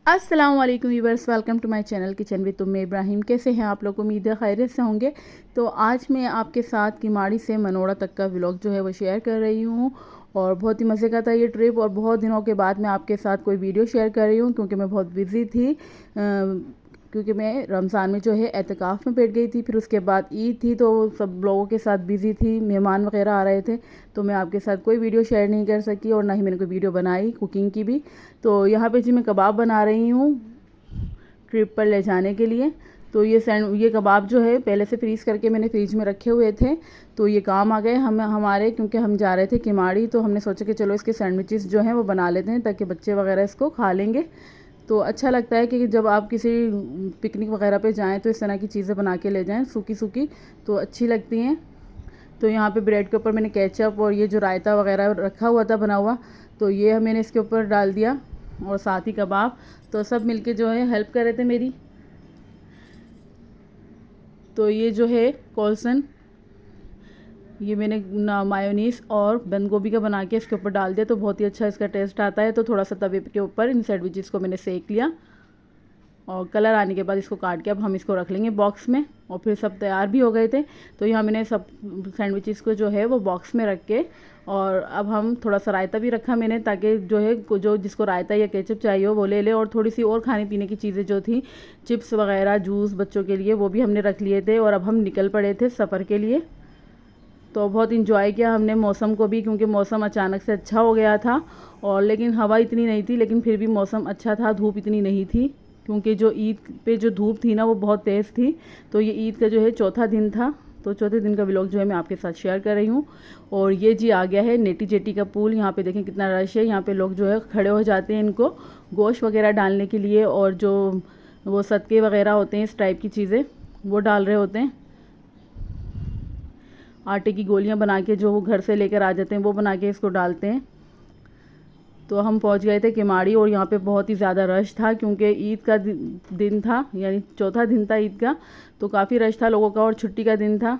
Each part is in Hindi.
अस्सलाम वालेकुम viewers, welcome to my channel kitchen with Umme Ibrahim. कैसे हैं आप लोग? उम्मीद है खैरियत से होंगे। तो आज मैं आपके साथ किमाड़ी से मनोड़ा तक का व्लॉग जो है वो शेयर कर रही हूँ और बहुत ही मज़े का था ये ट्रिप। और बहुत दिनों के बाद मैं आपके साथ कोई वीडियो शेयर कर रही हूँ क्योंकि मैं बहुत बिज़ी थी, क्योंकि मैं रमज़ान में जो है एतकाफ़ में बैठ गई थी। फिर उसके बाद ईद थी तो सब लोगों के साथ बिज़ी थी, मेहमान वगैरह आ रहे थे, तो मैं आपके साथ कोई वीडियो शेयर नहीं कर सकी और ना ही मैंने कोई वीडियो बनाई कुकिंग की भी। तो यहाँ पे जी मैं कबाब बना रही हूँ ट्रिप पर ले जाने के लिए। तो ये कबाब जो है पहले से फ्रीज़ करके मैंने फ्रिज में रखे हुए थे, तो ये काम आ गए हमारे, क्योंकि हम जा रहे थे किमाड़ी। तो हमने सोचा कि चलो इसके सैंडविचेस जो हैं वो बना लेते हैं ताकि बच्चे वगैरह इसको खा लेंगे। तो अच्छा लगता है कि जब आप किसी पिकनिक वगैरह पे जाएं तो इस तरह की चीज़ें बना के ले जाएं, सूखी सूखी तो अच्छी लगती हैं। तो यहाँ पे ब्रेड के ऊपर मैंने केचप और ये जो रायता वगैरह रखा हुआ था बना हुआ, तो ये मैंने इसके ऊपर डाल दिया और साथ ही कबाब। तो सब मिलके जो है हेल्प कर रहे थे मेरी। तो ये जो है कॉल्सन, ये मैंने मायोनीस और बंद गोभी का बना के इसके ऊपर डाल दिया, तो बहुत ही अच्छा इसका टेस्ट आता है। तो थोड़ा सा तवे के ऊपर इन सैंडविचेस को मैंने सेक लिया और कलर आने के बाद इसको काट के अब हम इसको रख लेंगे बॉक्स में। और फिर सब तैयार भी हो गए थे, तो यहाँ मैंने सब सैंडविचेस को जो है वो बॉक्स में रख के, और अब हम थोड़ा सा रायता भी रखा मैंने, ताकि जो है जो जिसको रायता या केचप चाहिए हो वो ले ले। और थोड़ी सी और खाने पीने की चीज़ें जो थी, चिप्स वगैरह, जूस बच्चों के लिए, वो भी हमने रख लिए थे। और अब हम निकल पड़े थे सफ़र के लिए। तो बहुत इंजॉय किया हमने मौसम को भी, क्योंकि मौसम अचानक से अच्छा हो गया था। और लेकिन हवा इतनी नहीं थी, लेकिन फिर भी मौसम अच्छा था, धूप इतनी नहीं थी, क्योंकि जो ईद पे जो धूप थी ना वो बहुत तेज़ थी। तो ये ईद का जो है चौथा दिन था, तो चौथे दिन का व्लॉग जो है मैं आपके साथ शेयर कर रही हूँ। और ये जी आ गया है नेटी जेटी का पुल। यहाँ पे देखें कितना रश है, यहाँ पे लोग जो है खड़े हो जाते हैं इनको गोश्त वगैरह डालने के लिए, और जो वो सदके वगैरह होते हैं इस टाइप की चीज़ें वो डाल रहे होते हैं। आटे की गोलियां बना के जो वो घर से लेकर आ जाते हैं वो बना के इसको डालते हैं। तो हम पहुंच गए थे किमाड़ी और यहाँ पे बहुत ही ज़्यादा रश था, क्योंकि ईद का दिन था, यानी चौथा दिन था ईद का, तो काफ़ी रश था लोगों का और छुट्टी का दिन था।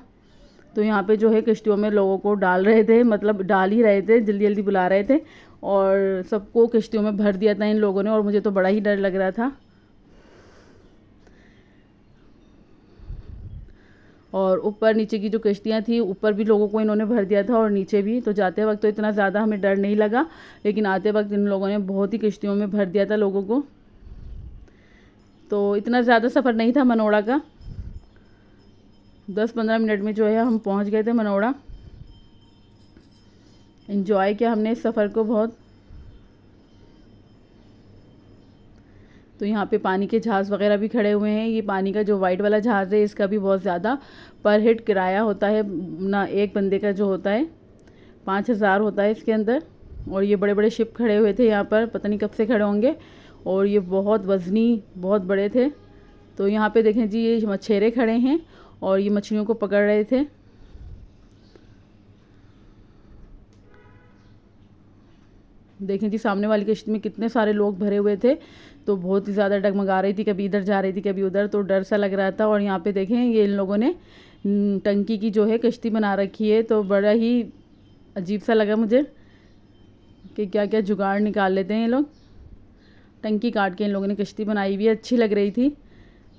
तो यहाँ पे जो है किश्तियों में लोगों को डाल रहे थे, मतलब डाल ही रहे थे, जल्दी जल्दी बुला रहे थे और सबको किश्तियों में भर दिया था इन लोगों ने। और मुझे तो बड़ा ही डर लग रहा था। और ऊपर नीचे की जो किश्तियाँ थी, ऊपर भी लोगों को इन्होंने भर दिया था और नीचे भी। तो जाते वक्त तो इतना ज़्यादा हमें डर नहीं लगा, लेकिन आते वक्त इन लोगों ने बहुत ही किश्तियों में भर दिया था लोगों को। तो इतना ज़्यादा सफ़र नहीं था मनोड़ा का, 10-15 मिनट में जो है हम पहुंच गए थे मनोड़ा। एंजॉय किया हमने इस सफ़र को बहुत। तो यहाँ पे पानी के जहाज़ वगैरह भी खड़े हुए हैं। ये पानी का जो वाइट वाला जहाज़ है इसका भी बहुत ज़्यादा पर हेड किराया होता है ना, एक बंदे का जो होता है 5,000 होता है इसके अंदर। और ये बड़े बड़े शिप खड़े हुए थे यहाँ पर, पता नहीं कब से खड़े होंगे, और ये बहुत वज़नी बहुत बड़े थे। तो यहाँ पे देखें जी, ये मछेरे खड़े हैं और ये मछलियों को पकड़ रहे थे। देखें जी सामने वाली किश्त में कितने सारे लोग भरे हुए थे, तो बहुत ही ज़्यादा डगमगा रही थी, कभी इधर जा रही थी कभी उधर, तो डर सा लग रहा था। और यहाँ पे देखें ये इन लोगों ने टंकी की जो है कश्ती बना रखी है, तो बड़ा ही अजीब सा लगा मुझे कि क्या क्या जुगाड़ निकाल लेते हैं ये लोग। टंकी काट के इन लोगों ने कश्ती बनाई हुई, अच्छी लग रही थी।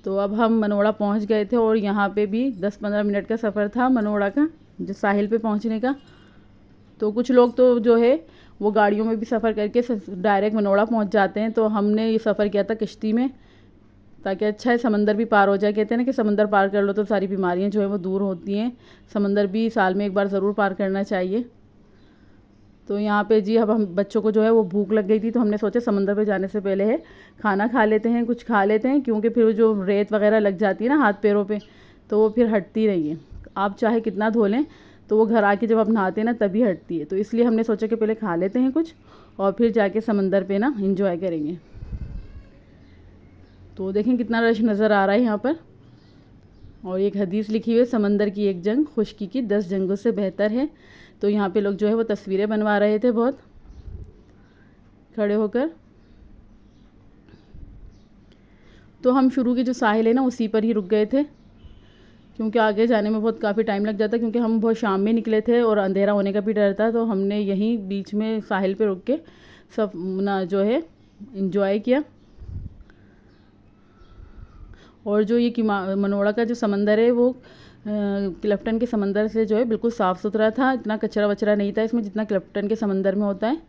तो अब हम मनोड़ा पहुँच गए थे और यहाँ पर भी 10-15 मिनट का सफ़र था मनोड़ा का, जो साहिल पर पहुँचने का। तो कुछ लोग तो जो है वो गाड़ियों में भी सफ़र करके डायरेक्ट मनोड़ा पहुंच जाते हैं। तो हमने ये सफ़र किया था किश्ती में, ताकि अच्छा है समंदर भी पार हो जाए। कहते हैं ना कि समंदर पार कर लो तो सारी बीमारियां जो है वो दूर होती हैं। समंदर भी साल में एक बार ज़रूर पार करना चाहिए। तो यहाँ पे जी अब हम बच्चों को जो है वो भूख लग गई थी, तो हमने सोचा समंदर पे जाने से पहले है खाना खा लेते हैं, कुछ खा लेते हैं, क्योंकि फिर जो रेत वगैरह लग जाती है ना हाथ पैरों पे, तो वो फिर हटती नहीं है। आप चाहे कितना धो लें तो वो घर आके जब आप नहाते हैं ना तभी हटती है। तो इसलिए हमने सोचा कि पहले खा लेते हैं कुछ और फिर जाके समंदर पे ना एंजॉय करेंगे। तो देखें कितना रश नज़र आ रहा है यहाँ पर। और एक हदीस लिखी हुई है, समंदर की एक जंग खुश्की की 10 जंगों से बेहतर है। तो यहाँ पे लोग जो है वो तस्वीरें बनवा रहे थे बहुत खड़े होकर। तो हम शुरू की जो साहिल है ना उसी पर ही रुक गए थे, क्योंकि आगे जाने में बहुत काफ़ी टाइम लग जाता, क्योंकि हम बहुत शाम में निकले थे और अंधेरा होने का भी डर था। तो हमने यहीं बीच में साहिल पे रुक के सब ना जो है एंजॉय किया। और जो ये मनोड़ा का जो समंदर है वो क्लिफ्टन के समंदर से जो है बिल्कुल साफ़ सुथरा था, इतना कचरा वचरा नहीं था इसमें जितना क्लिफ्टन के समंदर में होता है।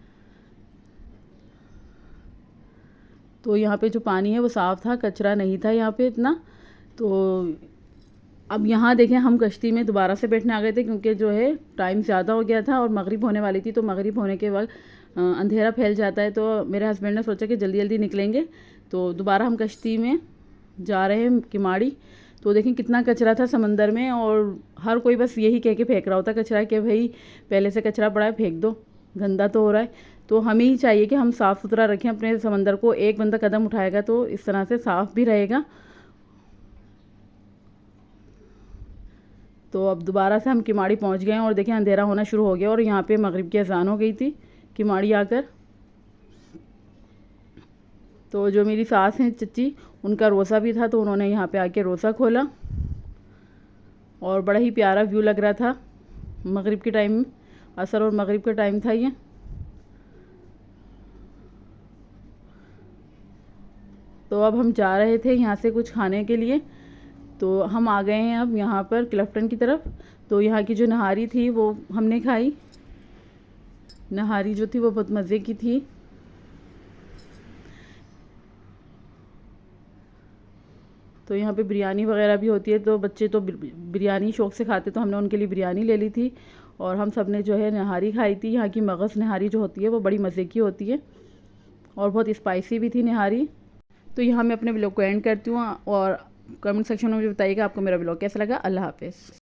तो यहाँ पे जो पानी है वो साफ़ था, कचरा नहीं था यहाँ पे इतना। तो अब यहाँ देखें हम कश्ती में दोबारा से बैठने आ गए थे क्योंकि जो है टाइम ज़्यादा हो गया था और मगरिब होने वाली थी। तो मगरिब होने के वक्त अंधेरा फैल जाता है, तो मेरे हस्बैंड ने सोचा कि जल्दी जल्दी निकलेंगे। तो दोबारा हम कश्ती में जा रहे हैं किमाड़ी। तो देखें कितना कचरा था समंदर में और हर कोई बस यही कह के फेंक रहा होता कचरा कि भाई पहले से कचरा पड़ा है फेंक दो, गंदा तो हो रहा है। तो हमें ही चाहिए कि हम साफ़ सुथरा रखें अपने समंदर को। एक बंदा कदम उठाएगा तो इस तरह से साफ़ भी रहेगा। तो अब दोबारा से हम किमाड़ी पहुंच गए और देखें अंधेरा होना शुरू हो गया और यहाँ पे मगरिब की अज़ान हो गई थी किमाड़ी आकर। तो जो मेरी सास हैं चच्ची, उनका रोज़ा भी था तो उन्होंने यहाँ पे आके रोज़ा खोला और बड़ा ही प्यारा व्यू लग रहा था मगरिब के टाइम में। असर और मगरिब का टाइम था ये। तो अब हम जा रहे थे यहाँ से कुछ खाने के लिए। तो हम आ गए हैं अब यहाँ पर क्लिफ्टन की तरफ। तो यहाँ की जो नहारी थी वो हमने खाई। नहारी जो थी वो बहुत मज़े की थी। तो यहाँ पे बिरयानी वगैरह भी होती है, तो बच्चे तो बिरयानी शौक़ से खाते, तो हमने उनके लिए बिरयानी ले ली थी और हम सब ने जो है नहारी खाई थी। यहाँ की मगज़ नहारी जो होती है वो बड़ी मज़े की होती है और बहुत स्पाइसी भी थी नहारी। तो यहाँ मैं अपने ब्लॉग को एंड करती हूँ और कमेंट सेक्शन में मुझे बताइएगा आपको मेरा ब्लॉग कैसा लगा। अल्लाह हाफ़िज़।